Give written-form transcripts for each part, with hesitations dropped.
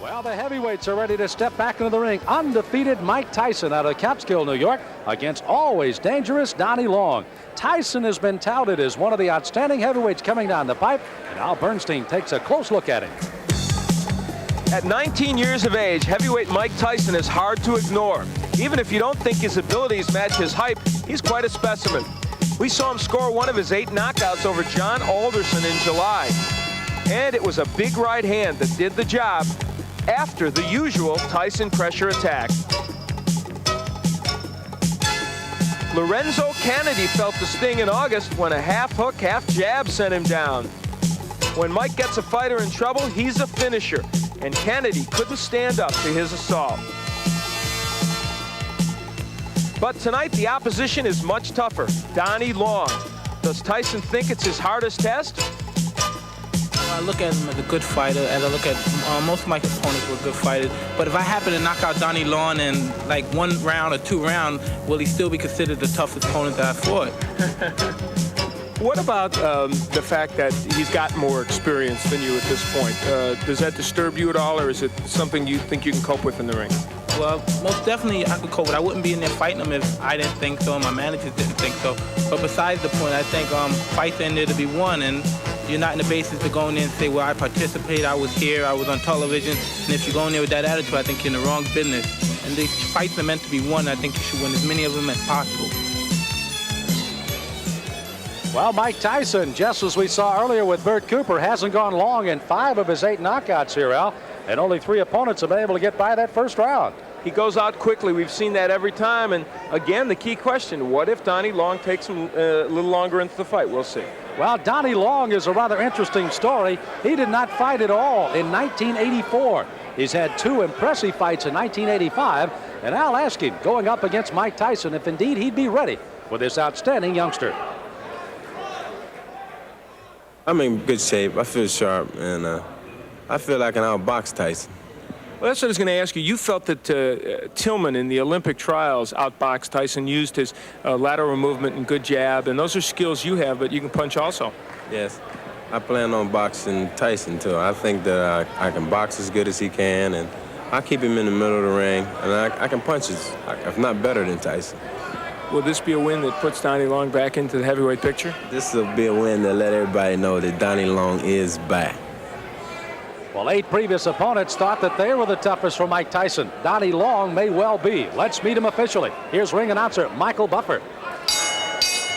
Well, the heavyweights are ready to step back into the ring. Undefeated Mike Tyson out of Catskill, New York, against always dangerous Donnie Long. Tyson has been touted as one of the outstanding heavyweights coming down the pipe, and Al Bernstein takes a close look at him. At 19 years of age, heavyweight Mike Tyson is hard to ignore. Even if you don't think his abilities match his hype, he's quite a specimen. We saw him score one of his 8 knockouts over John Alderson in July. And it was a big right hand that did the job after the usual Tyson pressure attack. Lorenzo Kennedy felt the sting in August when a half hook, half jab sent him down. When Mike gets a fighter in trouble, he's a finisher, and Kennedy couldn't stand up to his assault. But tonight, the opposition is much tougher. Donnie Long. Does Tyson think it's his hardest test? I look at him as a good fighter, and I look at most of my opponents were good fighters. But if I happen to knock out Donnie Long in like 1 round or 2 rounds, will he still be considered the toughest opponent that I fought? What about the fact that he's got more experience than you at this point? Does that disturb you at all, or is it something you think you can cope with in the ring? Well, most definitely I could cope with it. I wouldn't be in there fighting him if I didn't think so and my managers didn't think so. But besides the point, I think fights are in there to be won, and you're not in the basis to go in there and say, well, I participated, I was here, I was on television. And if you go in there with that attitude, I think you're in the wrong business. And these fights are meant to be won. I think you should win as many of them as possible. Well, Mike Tyson, just as we saw earlier with Bert Cooper, hasn't gone long in 5 of his 8 knockouts here, Al. And only 3 opponents have been able to get by that first round. He goes out quickly. We've seen that every time. And again, the key question, what if Donnie Long takes him a little longer into the fight? We'll see. Well, Donnie Long is a rather interesting story. He did not fight at all in 1984. He's had 2 impressive fights in 1985. And Al asked him, going up against Mike Tyson, if indeed he'd be ready for this outstanding youngster. I'm in good shape. I feel sharp, and I feel like I can outbox Tyson. Well, that's what I was going to ask you. You felt that Tillman in the Olympic trials outboxed Tyson, used his lateral movement and good jab, and those are skills you have, but you can punch also. Yes. I plan on boxing Tyson, too. I think that I can box as good as he can, and I'll keep him in the middle of the ring, and I can punch if not better than Tyson. Will this be a win that puts Donnie Long back into the heavyweight picture? This will be a win that let everybody know that Donnie Long is back. Well, 8 previous opponents thought that they were the toughest for Mike Tyson. Donnie Long may well be. Let's meet him officially. Here's ring announcer Michael Buffer.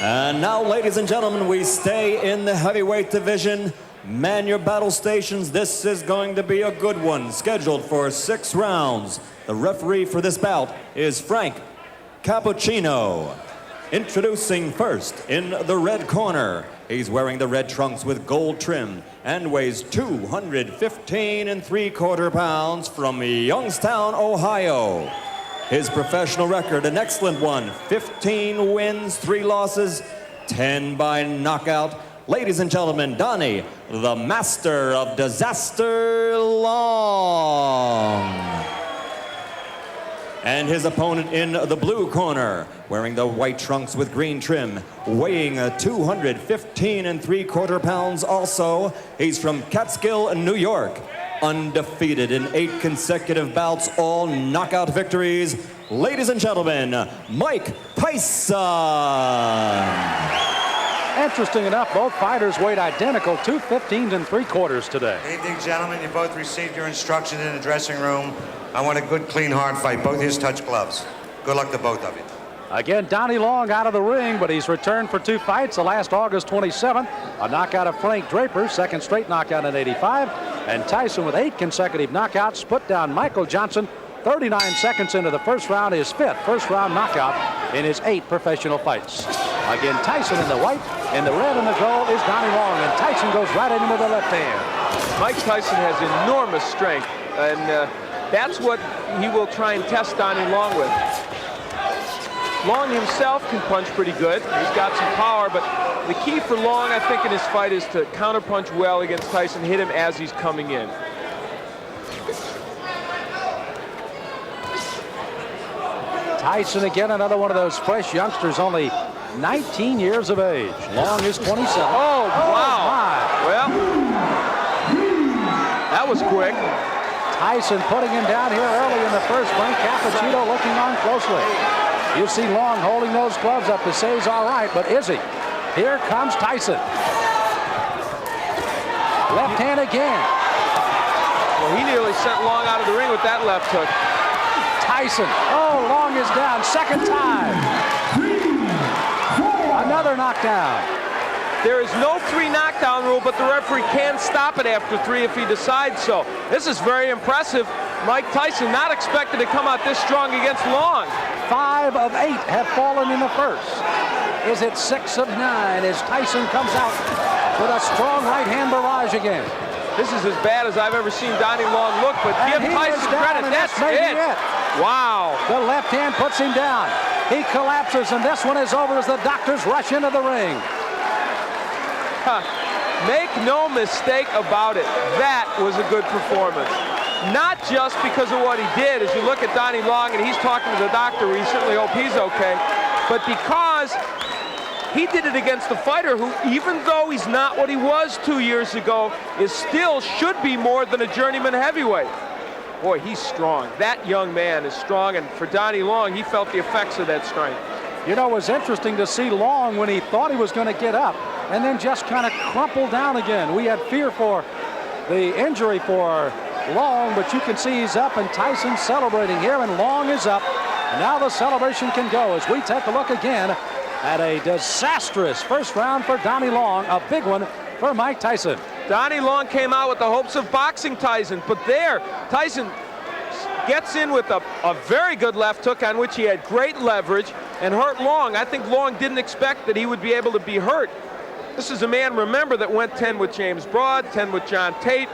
And now, ladies and gentlemen, we stay in the heavyweight division. Man your battle stations. This is going to be a good one, scheduled for 6 rounds. The referee for this bout is Frank Cappuccino. Introducing first in the red corner. He's wearing the red trunks with gold trim and weighs 215 3/4 pounds from Youngstown, Ohio. His professional record, an excellent one, 15 wins, 3 losses, 10 by knockout. Ladies and gentlemen, Donnie, the master of disaster, Long. And his opponent in the blue corner, wearing the white trunks with green trim, weighing 215 3/4 pounds also. He's from Catskill, New York. Undefeated in 8 consecutive bouts, all knockout victories. Ladies and gentlemen, Mike Tyson. Interesting enough, both fighters weighed identical, 215 3/4 today. Good evening, gentlemen. You both received your instructions in the dressing room. I want a good, clean, hard fight. Both of you touch gloves. Good luck to both of you. Again, Donnie Long out of the ring, but he's returned for 2 fights. The last August 27th, a knockout of Frank Draper, 2nd straight knockout in 85. And Tyson with 8 consecutive knockouts, put down Michael Johnson 39 seconds into the first round, his 5th first-round knockout in his 8 professional fights. Again, Tyson in the white, in the red and the gold is Donnie Long, and Tyson goes right into the left hand. Mike Tyson has enormous strength, and that's what he will try and test Donnie Long with. Long himself can punch pretty good. He's got some power, but the key for Long, I think, in his fight is to counterpunch well against Tyson, hit him as he's coming in. Tyson again, another one of those fresh youngsters, only 19 years of age. Long is 27. Oh, wow. My. Well, that was quick. Tyson putting him down here early in the first. Frank Cappuccino looking on closely. You see Long holding those gloves up to say he's all right, but is he? Here comes Tyson. Left hand again. Well, he nearly sent Long out of the ring with that left hook. Tyson. Oh, Long is down. Second time. Another knockdown. There is no 3 knockdown rule, but the referee can stop it after 3 if he decides so. This is very impressive. Mike Tyson not expected to come out this strong against Long. 5 of 8 have fallen in the first. Is it 6 of 9 as Tyson comes out with a strong right hand barrage again? This is as bad as I've ever seen Donnie Long look, but And give he Tyson is down, credit. and That's maybe it. Wow. The left hand puts him down. He collapses, and this one is over as the doctors rush into the ring. Make no mistake about it. That was a good performance. Not just because of what he did, as you look at Donnie Long and he's talking to the doctor, we certainly hope he's okay, but because he did it against a fighter who, even though he's not what he was 2 years ago, is still should be more than a journeyman heavyweight. Boy, he's strong. That young man is strong, and for Donnie Long, he felt the effects of that strength. You know, it was interesting to see Long when he thought he was going to get up and then just kind of crumple down again. We had fear for the injury for Long, but you can see he's up, and Tyson's celebrating here, and Long is up. And now the celebration can go as we take a look again at a disastrous first round for Donnie Long, a big one for Mike Tyson. Donnie Long came out with the hopes of boxing Tyson, but there, Tyson gets in with a very good left hook on which he had great leverage and hurt Long. I think Long didn't expect that he would be able to be hurt. This is a man, remember, that went 10 with James Broad, 10 with John Tate.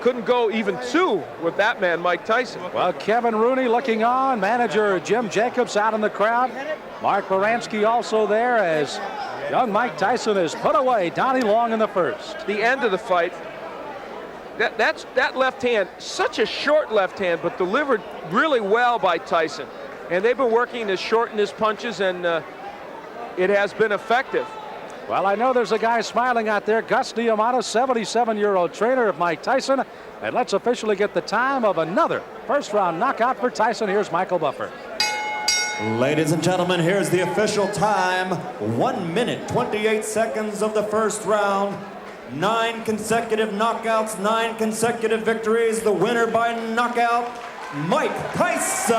Couldn't go even 2 with that man, Mike Tyson. Well, Kevin Rooney looking on, manager Jim Jacobs out in the crowd. Mark Baranski also there as young Mike Tyson has put away Donnie Long in the first. The end of the fight, that left hand, such a short left hand, but delivered really well by Tyson. And they've been working to shorten his punches, and it has been effective. Well, I know there's a guy smiling out there, Cus D'Amato, 77-year-old trainer of Mike Tyson. And let's officially get the time of another first-round knockout for Tyson. Here's Michael Buffer. Ladies and gentlemen, here's the official time. 1 minute, 28 seconds of the first round. 9 consecutive knockouts, 9 consecutive victories. The winner by knockout, Mike Tyson.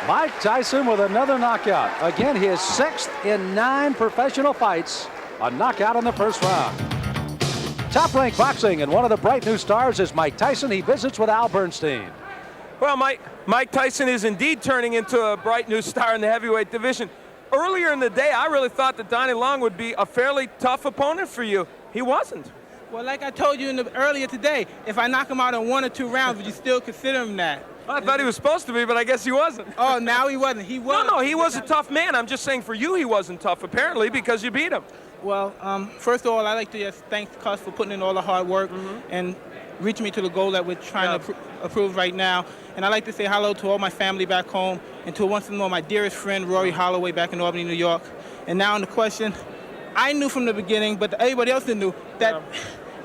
Mike Tyson with another knockout. Again, his 6th in 9 professional fights. A knockout in the first round. Top Rank Boxing, and one of the bright new stars is Mike Tyson. He visits with Al Bernstein. Well, Mike Tyson is indeed turning into a bright new star in the heavyweight division. Earlier in the day, I really thought that Donnie Long would be a fairly tough opponent for you. He wasn't. Well, like I told you earlier today, if I knock him out in 1 or 2 rounds, would you still consider him that? I thought he was supposed to be, but I guess he wasn't. Oh, now he wasn't. He was. No, he was a tough man. I'm just saying for you he wasn't tough, apparently, because you beat him. Well, first of all, I'd like to just thank Cus for putting in all the hard work and reaching me to the goal that we're trying to approve right now. And I'd like to say hello to all my family back home and to once more my dearest friend, Rory Holloway, back in Albany, New York. And now on the question, I knew from the beginning, but everybody else knew, that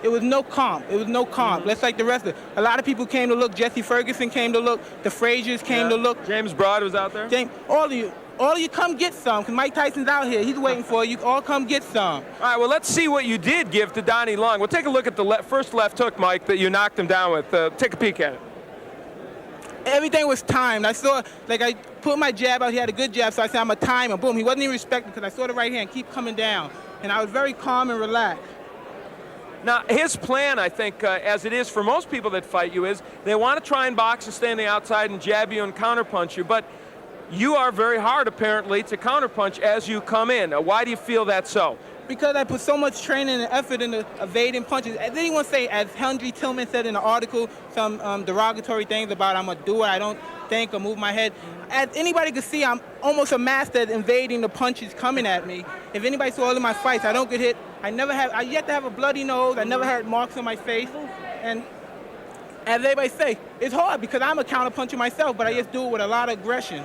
it was no comp. It was no comp. Let's like the rest of it. A lot of people came to look. Jesse Ferguson came to look. The Fraziers came to look. James Broad was out there. All of you come get some, because Mike Tyson's out here. He's waiting for you. All come get some. All right, well, let's see what you did give to Donnie Long. We'll take a look at the first left hook, Mike, that you knocked him down with. Take a peek at it. Everything was timed. I saw, like, I put my jab out. He had a good jab, so I said, I'm a timer. Boom. He wasn't even respecting because I saw the right hand keep coming down. And I was very calm and relaxed. Now, his plan, I think, as it is for most people that fight you, is they want to try and box and stay on the outside and jab you and counterpunch you. But you are very hard, apparently, to counterpunch as you come in. Why do you feel that's so? Because I put so much training and effort into evading punches. As anyone say, as Henry Tillman said in the article, some derogatory things about I'm a doer, I don't think or move my head. As anybody can see, I'm almost a master at invading the punches coming at me. If anybody saw all of my fights, I don't get hit. I yet to have a bloody nose. I never had marks on my face. And as everybody say, it's hard because I'm a counterpuncher myself, but I just do it with a lot of aggression.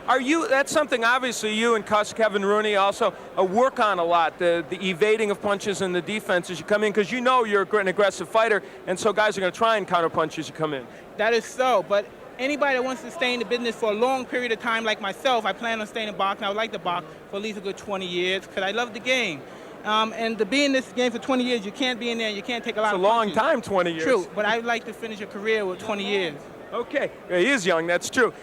That's something obviously you and Cus, Kevin Rooney also work on a lot, the evading of punches and the defense as you come in, because you know you're an aggressive fighter, and so guys are going to try and counter punch as you come in. That is so, but anybody that wants to stay in the business for a long period of time like myself, I plan on staying in boxing. I would like to box for at least a good 20 years because I love the game. And to be in this game for 20 years, you can't be in there, you can't take a lot of punches. It's a long time, 20 years. True, but I would like to finish a career with 20 years. Okay, he is young, that's true.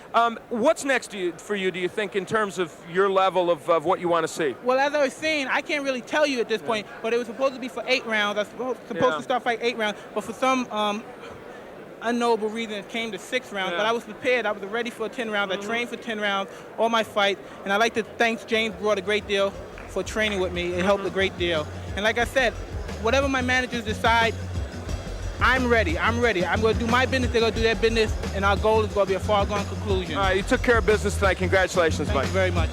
What's next for you, do you think, in terms of your level of what you want to see? Well, as I was saying, I can't really tell you at this point, but it was supposed to be for 8 rounds. I was supposed to start fighting 8 rounds, but for some unknowable reason, it came to 6 rounds. But I was prepared. I was ready for 10 rounds. I trained for 10 rounds, all my fights, and I'd like to thank James Broad a great deal for training with me. It helped a great deal. And like I said, whatever my managers decide, I'm ready. I'm ready. I'm going to do my business. They're going to do their business, and our goal is going to be a far-gone conclusion. All right, you took care of business tonight. Congratulations, Mike. Thank you very much.